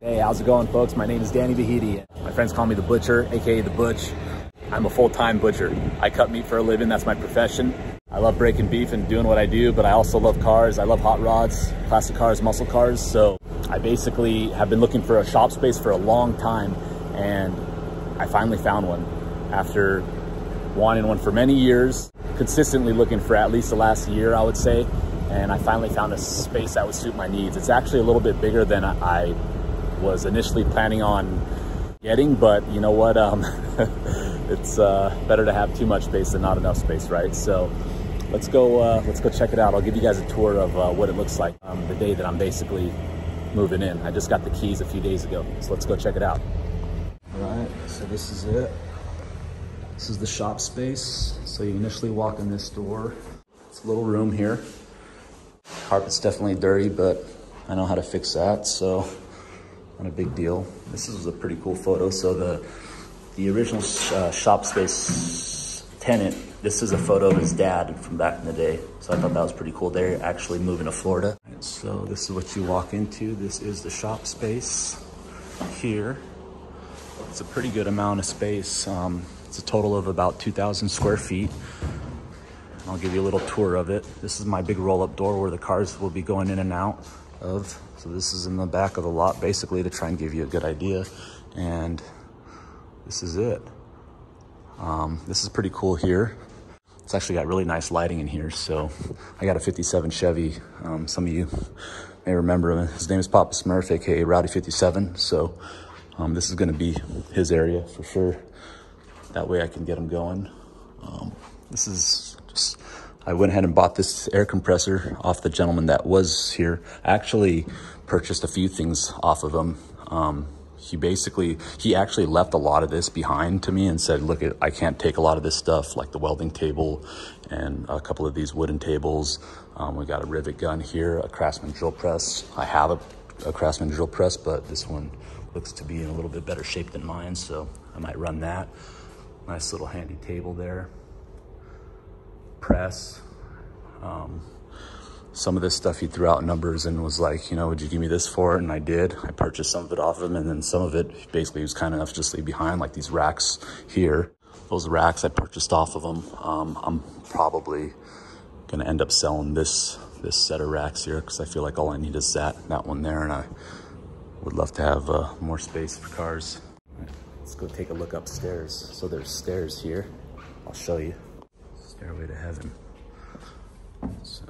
Hey, how's it going, folks? My name is Danny Bahidi. My friends call me the Butcher, aka the Butch. I'm a full-time butcher. I cut meat for a living, that's my profession. I love breaking beef and doing what I do, but I also love cars. I love hot rods, classic cars, muscle cars. So I basically have been looking for a shop space for a long time, and I finally found one. After wanting one for many years, consistently looking for at least the last year, I would say, and I finally found a space that would suit my needs. It's actually a little bit bigger than I was initially planning on getting, but you know what? It's better to have too much space than not enough space, right? So let's go check it out. I'll give you guys a tour of what it looks like the day that I'm basically moving in. I just got the keys a few days ago, so let's go check it out. All right, so this is it. This is the shop space. So you initially walk in this door. It's a little room here. Carpet's definitely dirty, but I know how to fix that, so not a big deal. This is a pretty cool photo. So the original shop space tenant, this is a photo of his dad from back in the day. So I thought that was pretty cool. They're actually moving to Florida. Right, so this is what you walk into. This is the shop space here. It's a pretty good amount of space. It's a total of about 2,000 square feet. I'll give you a little tour of it. This is my big roll-up door where the cars will be going in and out of. So this is in the back of the lot, basically, to try and give you a good idea. And this is it. This is pretty cool here. It's actually got really nice lighting in here. So I got a 57 Chevy. Some of you may remember him. His name is Papa Smurf, aka Rowdy 57. So this is gonna be his area for sure. That way I can get him going. This is just, I went ahead and bought this air compressor off the gentleman that was here. I actually purchased a few things off of him. He actually left a lot of this behind to me and said, look, I can't take a lot of this stuff, like the welding table and a couple of these wooden tables. We got a rivet gun here, a Craftsman drill press. I have a Craftsman drill press, but this one looks to be in a little bit better shape than mine, so I might run that. Nice little handy table there. Press. Some of this stuff he threw out numbers and was like, you know, would you give me this for it? And I did. I purchased some of it off of him, and then some of it basically was kind enough to just leave behind, like these racks here. Those racks I purchased off of him. I'm probably gonna end up selling this set of racks here because I feel like all I need is that one there, and I would love to have more space for cars. Let's go take a look upstairs. So there's stairs here. I'll show you. Stairway to heaven. So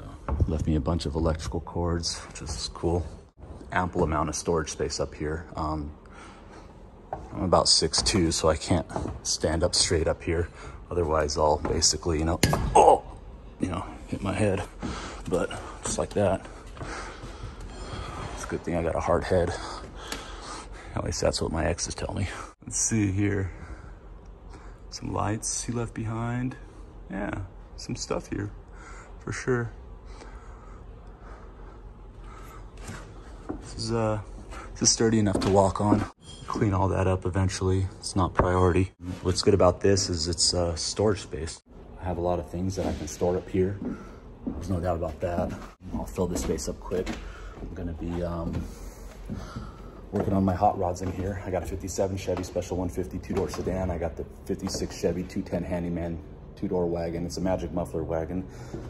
left me a bunch of electrical cords, which is cool. Ample amount of storage space up here. I'm about 6'2", so I can't stand up straight up here. Otherwise I'll basically, hit my head. But just like that. It's a good thing I got a hard head. At least that's what my exes tell me. Let's see here. Some lights he left behind. Yeah, some stuff here for sure. This is sturdy enough to walk on. Clean all that up eventually. It's not priority. What's good about this is it's storage space. I have a lot of things that I can store up here. There's no doubt about that. I'll fill this space up quick. I'm gonna be working on my hot rods in here. I got a 57 Chevy Special 150 two-door sedan. I got the 56 Chevy 210 Handyman two-door wagon. It's a magic muffler wagon.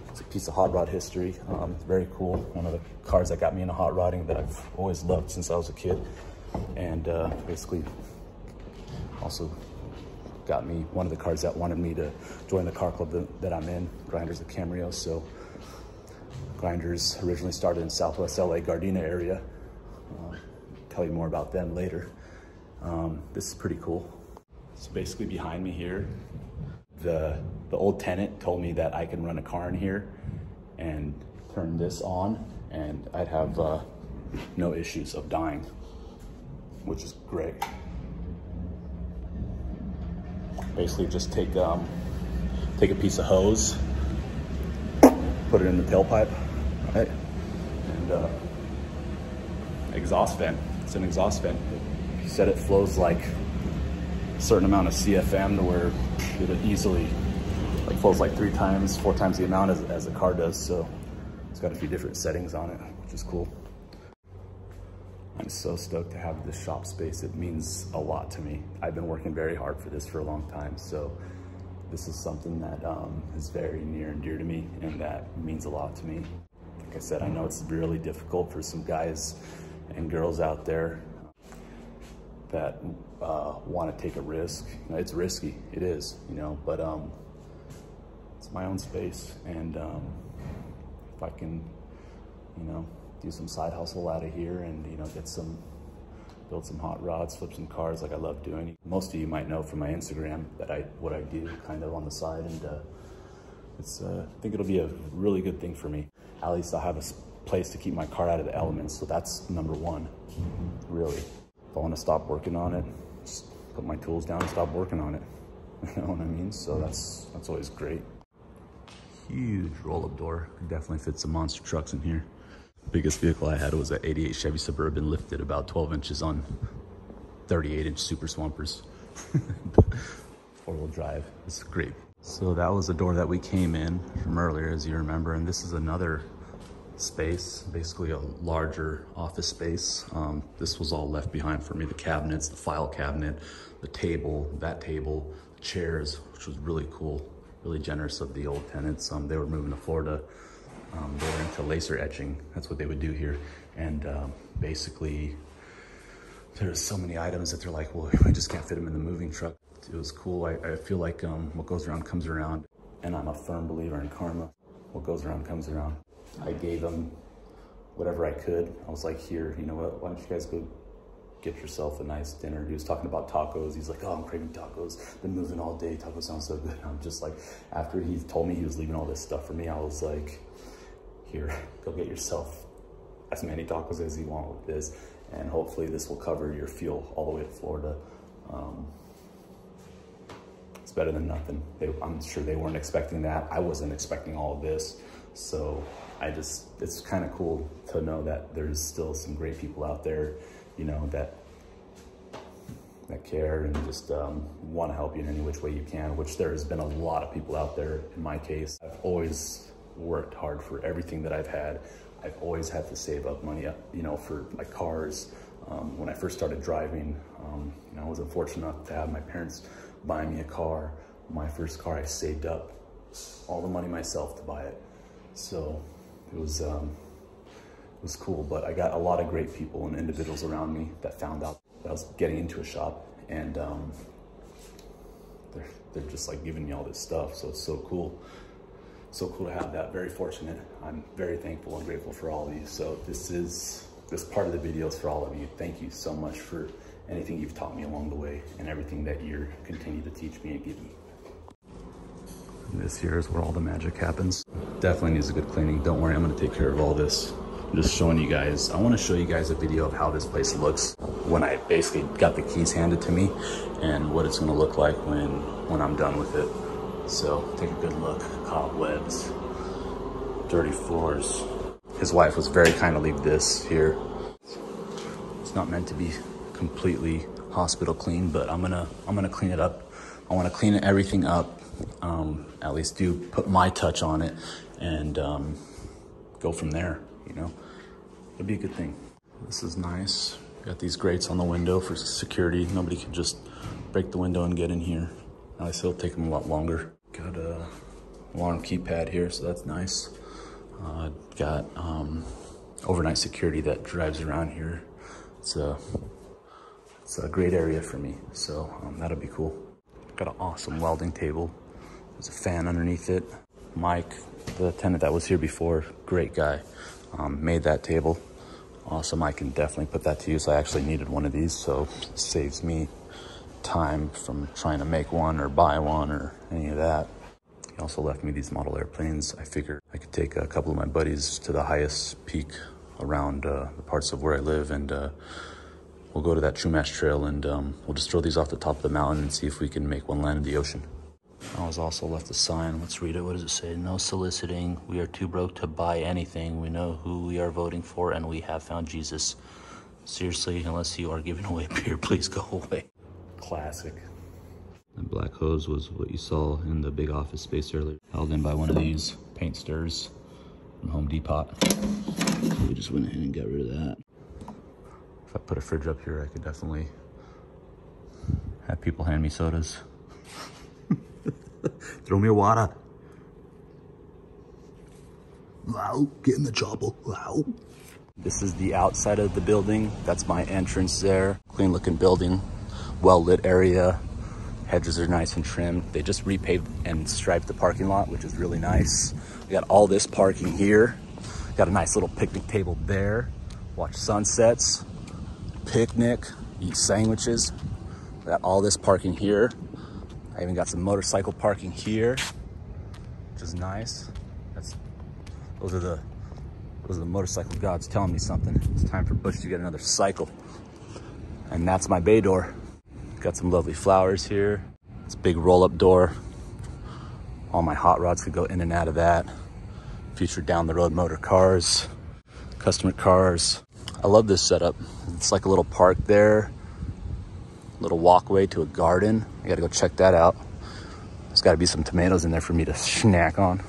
It's a piece of hot rod history. It's very cool. One of the cars that got me into hot rodding that I've always loved since I was a kid. And basically also got me one of the cars that wanted me to join the car club that I'm in, Grinders of Camrio. So Grinders originally started in Southwest LA, Gardena area. Tell you more about them later. This is pretty cool. So basically behind me here, the old tenant told me that I can run a car in here and turn this on and I'd have no issues of dying, which is great. Basically just take a piece of hose, put it in the tailpipe, right? And exhaust vent. It's an exhaust vent. He said it flows like a certain amount of CFM to where it easily flows like 3 times, 4 times the amount as a car does. So it's got a few different settings on it, which is cool. I I'm so stoked to have this shop space. It means a lot to me. I've been working very hard for this for a long time, so this is something that is very near and dear to me, and that means a lot to me. Like I said, I know it's really difficult for some guys and girls out there that want to take a risk. You know, it's risky, it is, you know, but it's my own space, and if I can, you know, do some side hustle out of here and, you know, build some hot rods, flip some cars like I love doing. Most of you might know from my Instagram that what I do kind of on the side, and I think it'll be a really good thing for me. At least I'll have a place to keep my car out of the elements, so that's number one, really. If I want to stop working on it, just put my tools down and stop working on it. You know what I mean? So that's always great. Huge roll-up door. Could definitely fit some monster trucks in here. Biggest vehicle I had was an 88 Chevy Suburban, lifted about 12 inches on 38-inch Super Swampers. Four-wheel drive. It's great. So that was the door that we came in from earlier, as you remember, and this is another space, basically a larger office space. This was all left behind for me. The cabinets, the file cabinet, the table, that table, the chairs, which was really cool, really generous of the old tenants. They were moving to Florida. They were into laser etching. That's what they would do here. And basically, there's so many items that they're like, well, we just can't fit them in the moving truck. It was cool. I feel like what goes around comes around. And I'm a firm believer in karma. What goes around comes around. I gave them whatever I could. I was like, here, you know what? Why don't you guys go get yourself a nice dinner? He was talking about tacos. He's like, oh, I'm craving tacos. Been moving all day. Tacos sound so good. And I'm just like, after he told me he was leaving all this stuff for me, I was like, here, go get yourself as many tacos as you want with this, and hopefully this will cover your fuel all the way to Florida. It's better than nothing. I'm sure they weren't expecting that. I wasn't expecting all of this. So it's kind of cool to know that there's still some great people out there, you know, that care and just want to help you in any which way you can, which there has been a lot of people out there. In my case, I've always worked hard for everything that I've had. I've always had to save up money, you know, for my cars. When I first started driving, you know, I wasn't fortunate enough to have my parents buy me a car. My first car, I saved up all the money myself to buy it. So it was cool, but I got a lot of great people and individuals around me that found out that I was getting into a shop, and they're just like giving me all this stuff. So it's so cool. So cool to have that. Very fortunate. I'm very thankful and grateful for all of you. So this part of the video is for all of you. Thank you so much for anything you've taught me along the way and everything that you're continuing to teach me and give me. And this here is where all the magic happens. Definitely needs a good cleaning. Don't worry, I'm gonna take care of all this. I'm just showing you guys. I wanna show you guys a video of how this place looks when I basically got the keys handed to me, and what it's gonna look like when I'm done with it. So take a good look. Cobwebs, dirty floors. His wife was very kind to leave this here. It's not meant to be completely hospital clean, but I'm gonna clean it up. I want to clean everything up. At least put my touch on it, and go from there. You know, it'll be a good thing. This is nice. Got these grates on the window for security. Nobody can just break the window and get in here. At least it'll take them a lot longer. Got a alarm keypad here, so that's nice. Got overnight security that drives around here. It's a great area for me, so that'll be cool. Got an awesome welding table. There's a fan underneath it. Mike, the tenant that was here before, great guy, made that table. Awesome. I can definitely put that to use. I actually needed one of these, so it saves me time from trying to make one or buy one or any of that. He also left me these model airplanes. I figured I could take a couple of my buddies to the highest peak around the parts of where I live, and we'll go to that Chumash Trail, and we'll just throw these off the top of the mountain and see if we can make one land in the ocean. I was also left a sign. Let's read it. What does it say? No soliciting. We are too broke to buy anything. We know who we are voting for, and we have found Jesus. Seriously, unless you are giving away beer, please go away. Classic. The black hose was what you saw in the big office space earlier, held in by one of these paint stirrers from Home Depot. So we just went ahead and got rid of that. If I put a fridge up here, I could definitely have people hand me sodas. Throw me a water. Wow, get in the chopper. Wow. This is the outside of the building. That's my entrance there. Clean looking building, well lit area. Hedges are nice and trimmed. They just repaved and striped the parking lot, which is really nice. We got all this parking here. Got a nice little picnic table there. Watch sunsets, picnic, eat sandwiches. We got all this parking here. I even got some motorcycle parking here, which is nice. Those are the motorcycle gods telling me something. It's time for Butch to get another cycle. And that's my bay door. Got some lovely flowers here. It's a big roll-up door. All my hot rods could go in and out of that. Future down the road motor cars, customer cars. I love this setup. It's like a little park there. Little walkway to a garden. I gotta go check that out. There's gotta be some tomatoes in there for me to snack on.